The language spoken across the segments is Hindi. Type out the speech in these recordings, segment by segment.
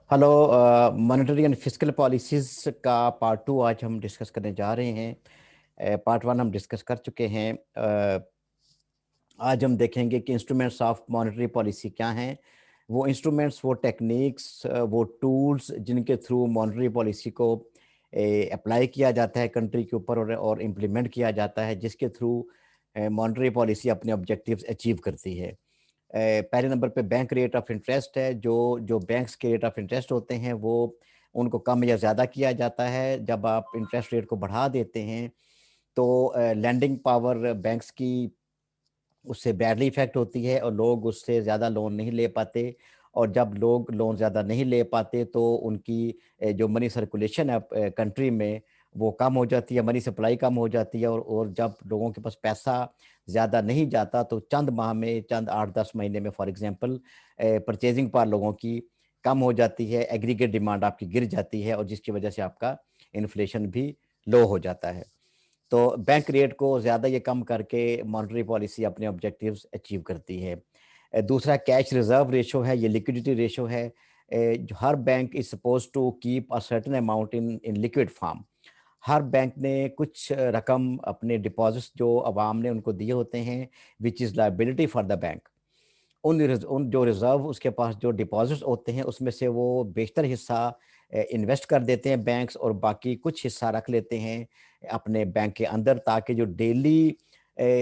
Hello. Monetary and fiscal policies का पार्ट टू आज हम डिस्कस करने जा रहे हैं। पार्ट वन हम डिस्कस कर चुके हैं। आज हम देखेंगे कि इंस्ट्रूमेंट्स ऑफ मॉनेटरी पॉलिसी क्या हैं। वो इंस्ट्रूमेंट्स, वो टेक्निक्स, वो टूल्स जिनके थ्रू मॉनेटरी पॉलिसी को अप्लाई किया जाता है कंट्री के ऊपर और इम्प्लीमेंट किया जाता है, जिसके थ्रू मॉनेटरी पॉलिसी अपने ऑब्जेक्टिव्स अचीव करती है। पहले नंबर पे बैंक रेट ऑफ इंटरेस्ट है। जो जो बैंक्स के रेट ऑफ इंटरेस्ट होते हैं वो उनको कम या ज़्यादा किया जाता है। जब आप इंटरेस्ट रेट को बढ़ा देते हैं तो लैंडिंग पावर बैंक्स की उससे बैडली इफेक्ट होती है और लोग उससे ज़्यादा लोन नहीं ले पाते। और जब लोग लोन ज़्यादा नहीं ले पाते तो उनकी जो मनी सर्कुलेशन है कंट्री में वो कम हो जाती है, मनी सप्लाई कम हो जाती है। और जब लोगों के पास पैसा ज़्यादा नहीं जाता तो चंद माह में, चंद 8-10 महीने में फॉर एग्जांपल परचेजिंग पावर लोगों की कम हो जाती है, एग्रीगेट डिमांड आपकी गिर जाती है और जिसकी वजह से आपका इन्फ्लेशन भी लो हो जाता है। तो बैंक रेट को ज़्यादा ये कम करके मॉनेटरी पॉलिसी अपने ऑब्जेक्टिव्स अचीव करती है। दूसरा कैश रिजर्व रेशो है, ये लिक्विडिटी रेशो है। जो हर bank is suppose to keep a certain amount in in liquid form. हर बैंक ने कुछ रकम अपने डिपॉजिट्स जो अवाम ने उनको दिए होते हैं, which is liability for the bank. उन जो रिज़र्व उसके पास जो डिपॉज़िट्स होते हैं उसमें से वो बेशतर हिस्सा इन्वेस्ट कर देते हैं बैंक्स और बाकी कुछ हिस्सा रख लेते हैं अपने बैंक के अंदर, ताकि जो डेली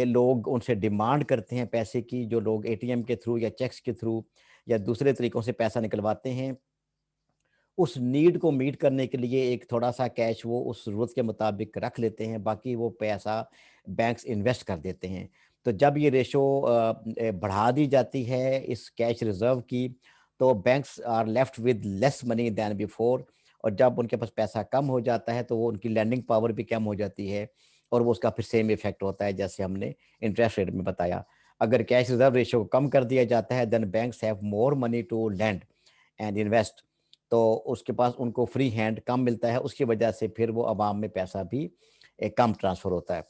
लोग उनसे डिमांड करते हैं पैसे की, जो लोग एटीएम के थ्रू या चेक्स के थ्रू या दूसरे तरीकों से पैसा निकलवाते हैं, उस नीड को मीट करने के लिए एक थोड़ा-सा कैश वो उस ज़रूरत के मुताबिक रख लेते हैं, बाकी वो पैसा बैंक्स इन्वेस्ट कर देते हैं। तो जब ये रेशो बढ़ा दी जाती है इस कैश रिज़र्व की, तो banks are left with less money than before. और जब उनके पास पैसा कम हो जाता है, तो वो उनकी लेंडिंग पावर भी कम हो जाती है और वो उसका फिर सेम इफ़ेक्ट होता है, जैसे हमने इंटरेस्ट रेट में बताया। अगर कैश रिज़र्व रेशो को कम कर दिया जाता है, then banks have more money to lend and invest. तो उसके पास उनको फ्री हैंड कम मिलता है, उसकी वजह से फिर वो अवाम में पैसा भी कम ट्रांसफ़र होता है।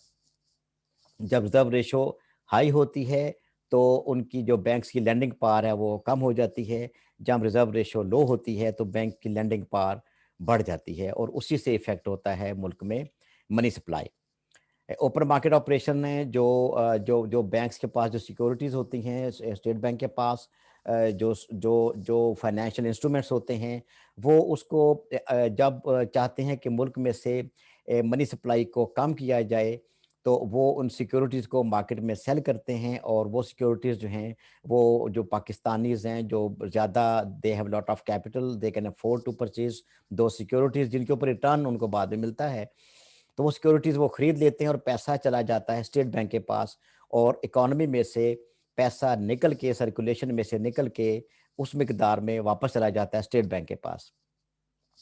जब रिज़र्व रेशो हाई होती है, तो उनकी जो बैंक्स की लेंडिंग पावर है वो कम हो जाती है। जब रिज़र्व रेशो लो होती है तो बैंक की लेंडिंग पावर बढ़ जाती है और उसी से इफ़ेक्ट होता है मुल्क में money supply. Open market operation है जो बैंक्स के पास जो सिक्योरिटीज़ होती हैं, स्टेट बैंक के पास जो फाइनेंशियल इंस्ट्रूमेंट्स होते हैं, वो उसको जब चाहते हैं कि मुल्क में से मनी सप्लाई को कम किया जाए, तो वो उन सिक्योरिटीज़ को मार्केट में सेल करते हैं। और वो सिक्योरिटीज़ जो हैं, वो जो पाकिस्तानीज़ हैं, जो ज़्यादा they have lot of capital, they can afford to purchase दो सिक्योरिटीज़ जिनके ऊपर रिटर्न उनको बाद में मिलता है। तो वो सिक्योरिटीज़ वो खरीद लेते हैं और पैसा चला जाता है स्टेट बैंक के पास और इकोनॉमी में से पैसा निकल के, सर्कुलेशन में से निकल के उस मिकदार में वापस चला जाता है स्टेट बैंक के पास।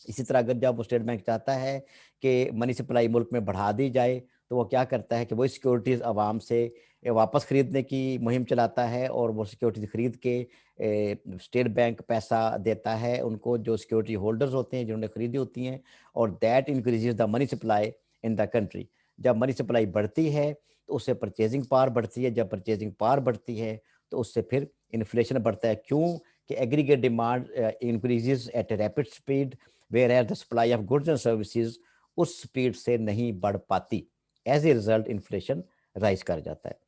इसी तरह अगर जब वो स्टेट बैंक चाहता है कि मनी सप्लाई मुल्क में बढ़ा दी जाए, तो वो क्या करता है कि वही सिक्योरिटीज़ आवाम से वापस खरीदने की मुहिम चलाता है और वो सिक्योरिटीज़ खरीद के स्टेट बैंक पैसा देता है उनको, जो सिक्योरिटी होल्डर्स होते हैं जिन्होंने खरीदी होती हैं। और that increases the money supply in the country. जब मनी सप्लाई बढ़ती है तो उससे परचेजिंग पावर बढ़ती है, जब परचेजिंग पावर बढ़ती है तो उससे फिर इन्फ्लेशन बढ़ता है। क्यों? कि aggregate demand increases at a rapid speed, where as the supply of goods and services उस स्पीड से नहीं बढ़ पाती। As a result inflation rise कर जाता है।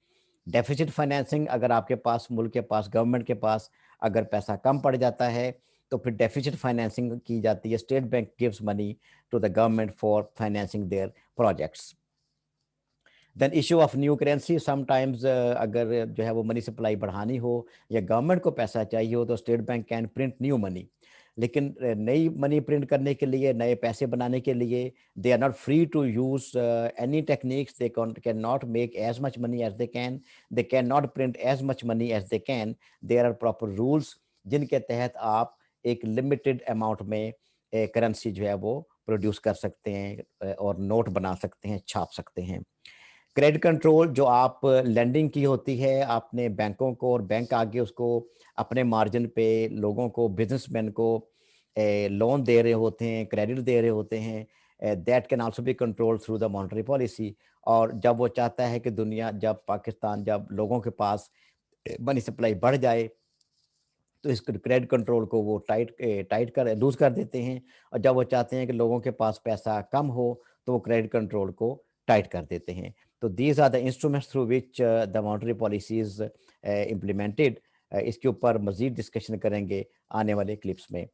डेफिसिट फाइनेंसिंग, अगर आपके पास, मुल्क के पास, गवर्नमेंट के पास अगर पैसा कम पड़ जाता है तो फिर डेफिसिट फाइनेंसिंग की जाती है। State bank gives money to the government for financing their projects. Then issue of new currency, sometimes अगर जो है वो मनी सप्लाई बढ़ानी हो या गवर्नमेंट को पैसा चाहिए हो, तो state bank can print new money. लेकिन नई मनी प्रिंट करने के लिए, नए पैसे बनाने के लिए, they are not free to use any techniques. They can not make as much money as they can not print as much money as they can. There are proper rules जिनके तहत आप एक लिमिटेड अमाउंट में करेंसी जो है वो प्रोड्यूस कर सकते हैं और नोट बना सकते हैं, छाप सकते हैं। क्रेडिट कंट्रोल, जो आप लेंडिंग की होती है आपने बैंकों को, और बैंक आगे उसको अपने मार्जिन पे लोगों को, बिजनेसमैन को लोन दे रहे होते हैं, क्रेडिट दे रहे होते हैं, that can also be control through the monetary policy. और जब वो चाहता है कि दुनिया, जब पाकिस्तान, जब लोगों के पास मनी सप्लाई बढ़ जाए, तो इस क्रेडिट कंट्रोल को वो टाइट कर लूज़ कर देते हैं और जब वो चाहते हैं कि लोगों के पास पैसा कम हो, तो वो क्रेडिट कंट्रोल को टाइट कर देते हैं। तो these are the instruments through which the monetary policies implemented. इसके ऊपर मज़ीद डिस्कशन करेंगे आने वाले क्लिप्स में।